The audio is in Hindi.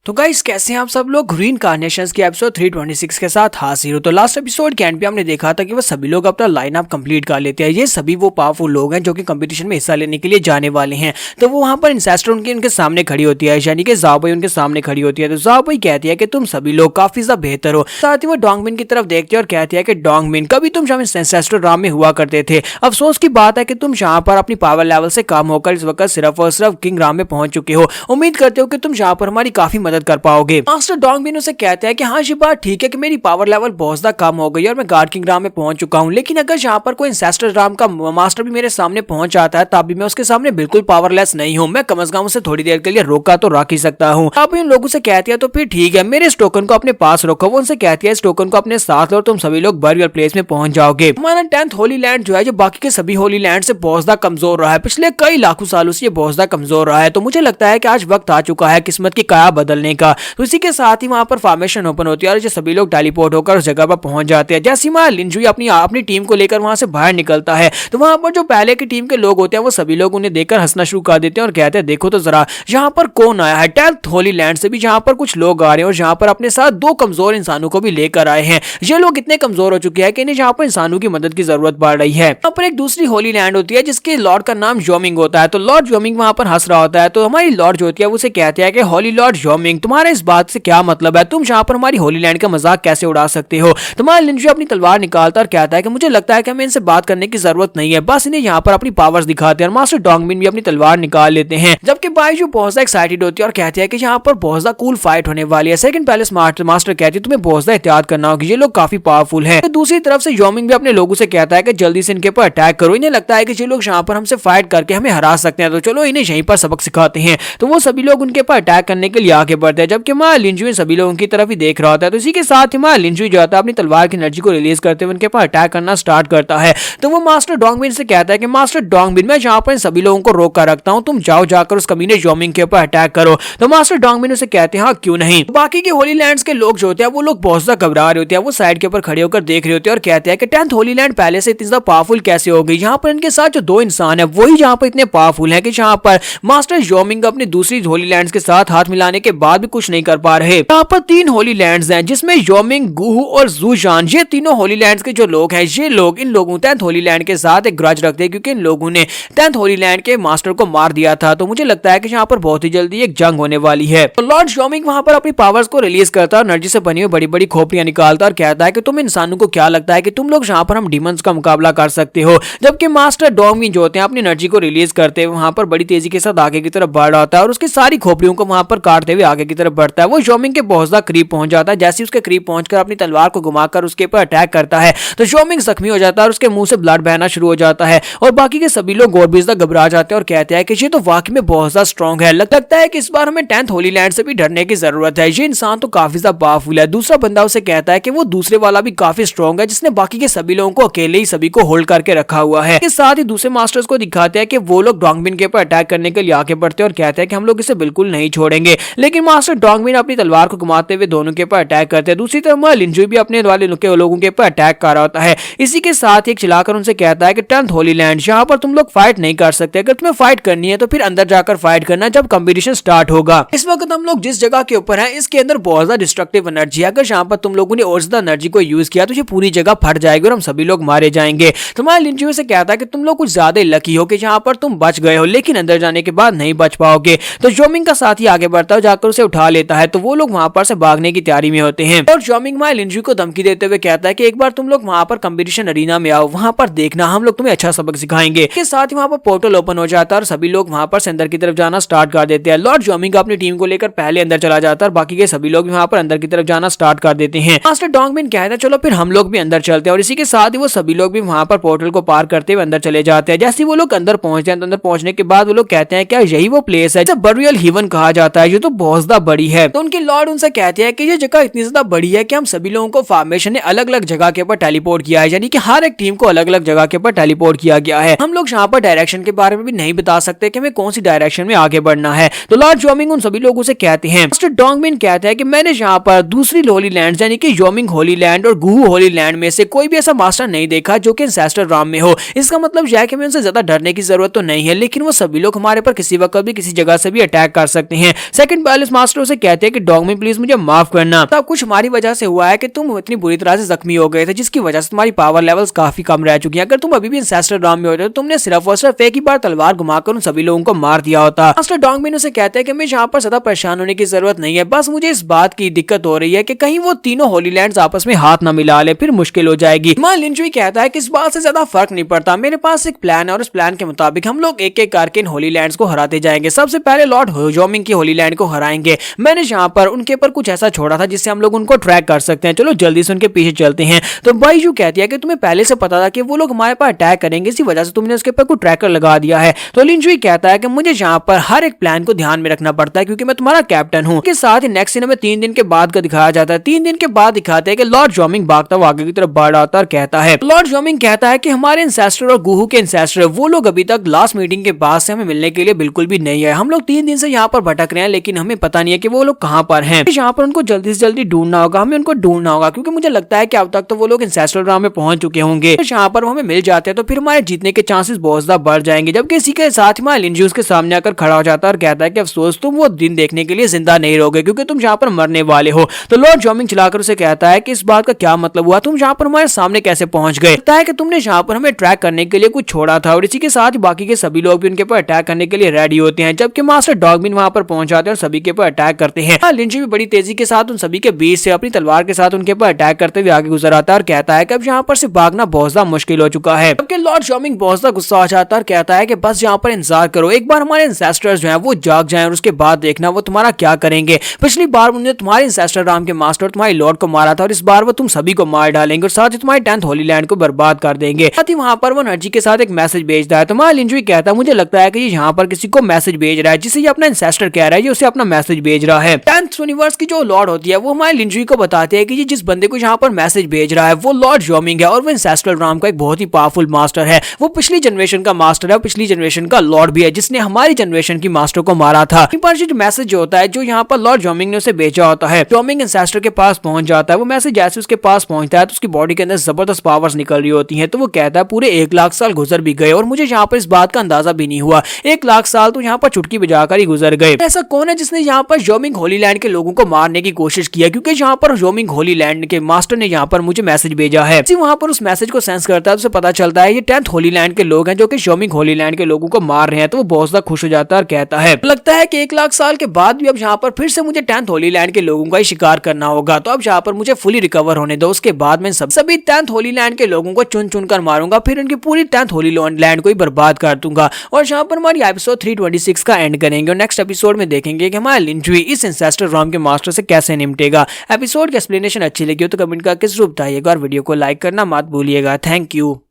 तो गाइस कैसे हैं आप सब लोग। ग्रीन कार्नेशंस की एपिसोड 326 के साथ हाजिर हो। तो लास्ट एपिसोड के एंड पे हमने देखा था कि वो सभी लोग अपना लाइनअप कंप्लीट कर लेते हैं। ये सभी वो पावरफुल लोग हैं जो कि कंपटीशन में हिस्सा लेने के लिए जाने वाले हैं। तो वो वहां पर इंसेस्टर उनके सामने खड़ी होती है, यानी कि ज़ाओबेई उनके सामने खड़ी होती है। तो ज़ाओबेई कहती है कि तुम सभी लोग काफी ज्यादा बेहतर हो। साथ ही वो डोंगमिन की तरफ देखती है और कहती है कि डोंगमिन कभी तुम इंसेस्टर राम में हुआ करते थे। अफसोस की बात है कि तुम यहाँ पर अपनी पावर लेवल से कम होकर इस वक्त सिर्फ और सिर्फ किंग राम में पहुंच चुके हो। उम्मीद करते हो कि तुम यहाँ पर हमारी काफी मदद कर पाओगे। मास्टर डोंगमिन उसे कहते हैं कि हाँ ये बात ठीक है कि मेरी पावर लेवल बहुत ज्यादा कम हो गई और मैं गार्ड किंग राम में पहुंच चुका हूँ, लेकिन अगर यहाँ पर कोई इंसेस्टर राम का मास्टर भी मेरे सामने पहुंच जाता है तब भी मैं उसके सामने बिल्कुल पावरलेस नहीं हूँ। मैं कम से कम उसे थोड़ी देर के लिए रोका तो रख ही सकता हूँ। आप इन लोगों से कहती है तो फिर ठीक है, मेरे इस टोकन को अपने पास रखो। वो उनसे कहती है इस टोकन को अपने साथ लो और तुम सभी लोग बरियल प्लेस में पहुंच जाओगे। हमारा 10th होली लैंड जो है जो बाकी के सभी होली लैंड से बहुत ज्यादा कमजोर रहा है, पिछले कई लाखों सालों से ये बहुत ज्यादा कमजोर रहा है। तो मुझे लगता है कि आज वक्त आ चुका है किस्मत की काया बदलने का। तो इसी के साथ ही वहां पर फॉर्मेशन ओपन होती है और सभी लोग टेलीपोर्ट होकर उस जगह पर पहुंच जाते हैं। जैसे ही लिनजुई अपनी टीम को लेकर वहां से बाहर निकलता है तो वहां पर जो पहले की टीम के लोग होते हैं वो सभी लोग उन्हें देखकर हंसना शुरू कर देते हैं और कहते हैं देखो तो जरा यहाँ पर कौन आया है। 10th होली लैंड से भी जहाँ पर कुछ लोग आ रहे हैं और जहाँ पर अपने साथ दो कमजोर इंसानों को भी लेकर आए हैं। ये लोग इतने कमजोर हो चुके हैं कि इन्हें यहाँ पर इंसानों की मदद की जरूरत पड़ रही है। यहाँ पर एक दूसरी होली लैंड होती है जिसके लॉर्ड का नाम जोमिंग होता है। तो लॉर्ड जोमिंग वहां पर हंस रहा होता है। तो हमारी लॉर्ड जो होती है उसे कहते हैं कि होली लॉर्ड जोमिंग तुम्हारा इस बात से क्या मतलब है, तुम यहाँ पर हमारी होली लैंड का मजाक कैसे उड़ा सकते हो। तुम्हारा लिनजुई अपनी तलवार निकालता और कहता है कि मुझे लगता है कि हमें इनसे बात करने की जरूरत नहीं है, बस इन्हें यहाँ पर अपनी पावर्स दिखाते हैं। और मास्टर डोंगमिन भी अपनी तलवार निकाल लेते हैं, जबकि बाइजू बहुत ज्यादा एक्साइटेड होती है और कहती है कि यहाँ पर बहुत ज्यादा कूल फाइट होने वाली है। सेकंड पैलेस मास्टर कहती है तुम्हें बहुत ज्यादा एहतियात करना होगा, ये लोग काफी पावरफुल है। दूसरी तरफ से योमिंग भी अपने लोगों से कहता है कि जल्दी से इनके ऊपर अटैक करो, इन्हें लगता है कि ये लोग यहाँ पर हमसे फाइट करके हमें हरा सकते हैं, तो चलो इन्हें यहीं पर सबक सिखाते हैं। तो वो सभी लोग उनके ऊपर अटैक करने के लिए आगे बढ़ते हैं, जबकि मां लिनजुई सभी लोगों की तरफ ही देख रहा होता है। तो इसी के साथ ही मां लिनजुई जो होता है अपनी तलवार की एनर्जी को रिलीज करते हुए उनके ऊपर अटैक करना स्टार्ट करता है। तो वो मास्टर डोंगमिन से कहता है कि मास्टर डोंगमिन मैं यहाँ पर सभी लोगों को रोक कर रखता हूँ, तुम जाओ जाकर उस कमीने योमिंग के ऊपर अटैक करो। तो मास्टर डोंगमिन उसे कहते हैं हाँ क्यों नहीं। तो बाकी के होली लैंड्स के लोग जो होते हैं वो लोग बहुत ज्यादा घबरा रहे होते हैं, वो साइड के ऊपर खड़े होकर देख रहे होते हैं और कहते हैं कि 10th होली लैंड पहले से इतनी ज्यादा पावरफुल कैसे हो गई। यहाँ पर इनके साथ जो दो इंसान है वही यहाँ पर इतने पावरफुल है कि यहाँ पर मास्टर योमिंग अपनी दूसरी होली लैंड्स के साथ हाथ मिलाने के बाद भी कुछ नहीं कर पा रहे। यहाँ पर 3 होली लैंड्स हैं जिसमें योमिंग, गुहू और जूजान ये तीनों होली लैंड्स के जो लोग हैं ये लोग इन लोगों 10th होली लैंड के साथ एक ग्रज रखते हैं क्योंकि इन लोगों ने 10th होली लैंड के मास्टर को मार दिया था। तो मुझे लगता है कि यहाँ पर बहुत ही जल्दी एक जंग होने वाली है। तो लॉर्ड योमिंग वहां पर अपनी पावर्स को रिलीज करता है, एनर्जी से बनी हुई बड़ी बड़ी खोपड़ियां निकालता और कहता है कि तुम इंसानों को क्या लगता है कि तुम लोग यहाँ पर हम डीमंस का मुकाबला कर सकते हो। जबकि मास्टर डोंगमिन जो होते हैं अपनी एनर्जी को रिलीज करते हुए वहां पर बड़ी तेजी के साथ आगे की तरफ बढ़ रहा होता है और उसकी सारी खोपड़ियों को वहां पर काटते हुए आगे की तरफ बढ़ता है। वो योमिंग के बहुत ज्यादा करीब पहुंच जाता है। जैसे उसके करीब पहुंचकर अपनी तलवार को घुमाकर उसके ऊपर अटैक करता है तो योमिंग जख्मी हो जाता है और उसके मुंह से ब्लड बहना शुरू हो जाता है और बाकी के सभी लोग और भी ज्यादा घबरा जाते हैं और कहते हैं कि ये तो वाकई में बहुत ज्यादा स्ट्रांग है। लगता है कि इस बार हमें 10th होली लैंड से भी डरने की जरूरत है, ये इंसान तो काफी ज्यादा पावरफुल है। दूसरा बंदा उसे कहता है कि वो दूसरे वाला भी काफी स्ट्रांग है जिसने बाकी के सभी लोगों को अकेले ही सभी को होल्ड करके रखा हुआ है। इसके साथ ही दूसरे मास्टर्स को दिखाते हैं कि वो लोग डोंगमिन के ऊपर अटैक करने के लिए आगे बढ़ते हैं और कहते हैं कि हम लोग इसे बिल्कुल नहीं छोड़ेंगे। लेकिन मास्टर डोंगमिन अपनी तलवार को घुमाते हुए दोनों के ऊपर अटैक करते हैं। दूसरी तरफ लिनजुई भी अपने वाले लोगों के ऊपर अटैक कर रहा होता है। इसी के साथ एक चिल्लाकर उनसे कहता है कि 10th होली लैंड यहाँ पर तुम लोग फाइट नहीं कर सकते, अगर तुम्हें फाइट करनी है तो फिर अंदर जाकर फाइट करना जब कंपटीशन स्टार्ट होगा। इस वक्त हम लोग जिस जगह के ऊपर हैं इसके अंदर बहुत ज्यादा डिस्ट्रक्टिव एनर्जी है, अगर यहाँ पर तुम लोगों ने और ज्यादा एनर्जी को यूज किया तो ये पूरी जगह फट जाएगी और हम सभी लोग मारे जाएंगे। तुम्हारे लिनजुई से कहता है कि तुम लोग कुछ ज्यादा लकी हो कि यहाँ पर तुम बच गए हो, लेकिन अंदर जाने के बाद नहीं बच पाओगे। तो योमिंग का साथी आगे बढ़ता है, जाकर उसे उठा लेता है। तो वो लोग वहां पर से भागने की तैयारी में होते हैं और योमिंग मां लिनजुई को धमकी देते हुए कहता है कि एक बार तुम लोग वहां पर कंपटीशन अरीना में आओ, वहां पर देखना हम लोग तुम्हें अच्छा सबक सिखाएंगे। इसके साथ ही वहां पर पोर्टल ओपन हो जाता है और सभी लोग वहां पर से अंदर की तरफ जाना स्टार्ट कर देते हैं। लॉर्ड योमिंग अपनी टीम को लेकर पहले अंदर चला जाता है और बाकी के सभी लोग वहां पर अंदर की तरफ जाना स्टार्ट कर देते हैं। मास्टर डोंगमिन कहता है चलो फिर हम लोग भी अंदर चलते हैं और इसी के साथ ही वो सभी लोग भी वहां पर पोर्टल को पार करते हुए अंदर चले जाते हैं। जैसे वो लोग अंदर पहुंचते हैं तो अंदर पहुंचने के बाद वो लोग कहते हैं क्या यही वो प्लेस है जिसे बरियल हेवन कहा जाता है, ये तो बहुत ज्यादा बड़ी है। तो उनके लॉर्ड उनसे कहते हैं कि ये जगह इतनी ज्यादा बड़ी है कि हम सभी लोगों को फॉर्मेशन ने अलग अलग जगह के ऊपर टेलीपोर्ट किया है, यानी कि हर एक टीम को अलग अलग जगह के ऊपर टेलीपोर्ट किया गया है। हम लोग यहाँ पर डायरेक्शन के बारे में भी नहीं बता सकते कि हमें कौन सी डायरेक्शन में आगे बढ़ना है। तो लॉर्ड योमिंग उन सभी लोगों से कहते हैं, मास्टर डोंगमिन कहता है कि मैंने यहाँ पर दूसरी होली लैंड यानी कि योमिंग होली लैंड और गुहू होली लैंड में से कोई भी ऐसा मास्टर नहीं देखा जो कि इंसेस्टर राम में हो। इसका मतलब यह है कि हमें उनसे ज्यादा डरने की जरूरत तो नहीं है, लेकिन वो सभी लोग हमारे पर किसी वक्त भी किसी जगह से भी अटैक कर सकते हैं। सेकंड पैलेस यूनिवर्स मास्टर उसे कहते हैं कि डॉगमी प्लीज मुझे माफ करना, सब कुछ हमारी वजह से हुआ है कि तुम इतनी बुरी तरह से जख्मी हो गए थे, जिसकी वजह से तुम्हारी पावर लेवल्स काफी कम रह चुकी हैं। अगर तुम अभी भी इंसेस्टर ड्राम में होते तो तुमने सिर्फ और सिर्फ एक ही बार तलवार घुमाकर उन सभी लोगों को मार दिया होता। मास्टर डॉगमिन उसे कहते हैं कि मैं यहाँ पर ज्यादा परेशान होने की जरूरत नहीं है, बस मुझे इस बात की दिक्कत हो रही है कि कहीं वो तीनों होली लैंड्स आपस में हाथ न मिला ले, फिर मुश्किल हो जाएगी। मां लिंजुई कहता है कि इस बात से ज्यादा फर्क नहीं पड़ता, मेरे पास एक प्लान है और उस प्लान के मुताबिक हम लोग एक एक करके इन होली लैंड्स को हराते जाएंगे। सबसे पहले लॉर्ड होजोमिंग की होली लैंड को हराएंगे। मैंने यहाँ पर उनके ऊपर कुछ ऐसा छोड़ा था जिससे हम लोग उनको ट्रैक कर सकते हैं, चलो जल्दी से उनके पीछे चलते हैं। तो बाइजू कहती है कि तुम्हें पहले से पता था कि वो लोग हमारे पर अटैक करेंगे, इसी वजह से तुमने उसके ऊपर कोई ट्रैकर लगा दिया है। तो लिंजुई कहता है कि मुझे यहाँ पर हर एक प्लान को ध्यान में रखना पड़ता है क्योंकि मैं तुम्हारा कैप्टन हूँ। के साथ ही नेक्स्ट सीन में 3 दिन के बाद का दिखाया जाता है। 3 दिन के बाद दिखाते हैं कि लॉर्ड जोमिंग भागता हुआ आगे की तरफ बढ़ आता और कहता है, लॉर्ड जोमिंग कहता है कि हमारे इंसेस्टर और गुहू के इंसेस्टर वो लोग अभी तक लास्ट मीटिंग के बाद से हमें मिलने के लिए बिल्कुल भी नहीं है। हम लोग 3 दिन से यहाँ पर भटक रहे हैं, लेकिन हमें पता नहीं है कि वो लोग कहाँ पर हैं। यहाँ पर उनको जल्दी से जल्दी ढूंढना होगा, हमें उनको ढूंढना होगा क्योंकि मुझे लगता है कि अब तक तो वो लोग इंसेस्टर ड्राम में पहुंच चुके होंगे। यहाँ पर वो हमें मिल जाते हैं तो फिर हमारे जीतने के चांसेस बहुत ज्यादा बढ़ जाएंगे। जबकि इसी के साथ ही हमारा लिंजी उसके सामने आकर खड़ा हो जाता है और कहता है कि अफसोस तुम वो दिन देखने के लिए जिंदा नहीं रहोगे क्योंकि तुम यहाँ पर मरने वाले हो। तो लॉर्ड जोमिंग चलाकर उसे कहता है कि इस बात का क्या मतलब हुआ, तुम यहाँ पर हमारे सामने कैसे पहुंच गए। लगता है कि तुमने यहाँ पर हमें ट्रैक करने के लिए कुछ छोड़ा था। और इसी के साथ ही बाकी के सभी लोग भी उनके ऊपर अटैक करने के लिए रेडी होते हैं, जबकि मास्टर डॉगमिन वहां पर पहुंच जाते हैं और सभी के ऊपर अटैक करते हैं। लिंजी भी बड़ी तेजी के साथ उन सभी के बीच से अपनी तलवार के साथ उनके ऊपर अटैक करते हुए आगे गुजर आता है और कहता है कि अब यहाँ पर से भागना बहुत ज्यादा मुश्किल हो चुका है। जबकि लॉर्ड जोमिंग बहुत ज्यादा गुस्सा आ जाता है और कहता है कि बस यहाँ पर इंतजार करो, एक बार हमारे इंसेस्टर्स जो हैं वो जाग जाएं और उसके बाद देखना वो तुम्हारा क्या करेंगे। पिछली बार उन्होंने तुम्हारे इंसेस्टर राम के मास्टर तुम्हारे लॉर्ड को मारा था और इस बार वो तुम सभी को मार डालेंगे और साथ ही तुम्हारी 10th होली लैंड को बर्बाद कर देंगे। साथ ही वहां पर वो एनर्जी के साथ एक मैसेज भेजता है। तुम्हारा लिंजुई कहता है मुझे लगता है कि ये यहाँ पर किसी को मैसेज भेज रहा है, जिसे ये अपना इंसेस्टर कह रहा है, ये उसे अपना मैसेज भेज रहा है। 10th यूनिवर्स की जो लॉर्ड होती है वो हमारे लिंजुई को बताते हैं कि ये जिस बंदे को यहाँ पर मैसेज भेज रहा है वो लॉर्ड जोमिंग है और वो इंसेस्टर राम का एक बहुत ही पावरफुल मास्टर है। वो पिछली जनरेशन का मास्टर है, पिछली जनरेशन का लॉर्ड भी है जिसने हमारी जनरेशन की मास्टर को मारा था। जो मैसेज होता है जो यहाँ पर लॉर्ड जोमिंग ने उसे भेजा होता है, जोमिंग इंसेस्टर के पास पहुंच जाता है। वो मैसेज जैसे उसके पास पहुंचता है तो उसकी बॉडी के अंदर जबरदस्त पावर्स निकल रही होती हैं। तो वो कहता है पूरे 1 लाख साल गुजर भी गए और मुझे यहाँ पर इस बात का अंदाजा भी नहीं हुआ। 1 लाख साल तो यहाँ पर चुटकी बजाकर ही गुजर गए। ऐसा कौन है जिसने यहाँ पर जोमिंग होली लैंड के लोगों को मारने की कोशिश किया, क्योंकि यहाँ पर जोमिंग होली लैंड के मास्टर ने यहाँ पर मुझे मैसेज भेजा है। वहां पर उस मैसेज को सेंस करता है तो उसे पता चलता है ये 10th होली लैंड के लोग हैं जो कि जोमिंग होली लैंड के लोगों को मार रहे हैं। तो वो बहुत ज्यादा खुश हो जाता है और कहता है लगता है कि 1 लाख साल के बाद भी अब यहाँ पर फिर से मुझे 10th होली लैंड के लोगों का ही शिकार करना होगा। तो अब यहाँ पर मुझे फुली रिकवर होने दो, उसके बाद मैं सभी 10th होली लैंड के लोगों को चुन चुन कर मारूंगा, फिर उनकी पूरी 10th होली लैंड को ही बर्बाद कर दूंगा। और यहाँ पर हमारी एपिसोड 326 का एंड करेंगे और नेक्स्ट एपिसोड में देखेंगे कि हमारा लिंजुई इस इंसेस्टर राम के मास्टर से कैसे निपटेगा। एपिसोड की एक्सप्लेनेशन अच्छी लगी हो तो कमेंट करके जरूर बताइएगा और वीडियो को लाइक करना मत भूलिएगा। Thank you.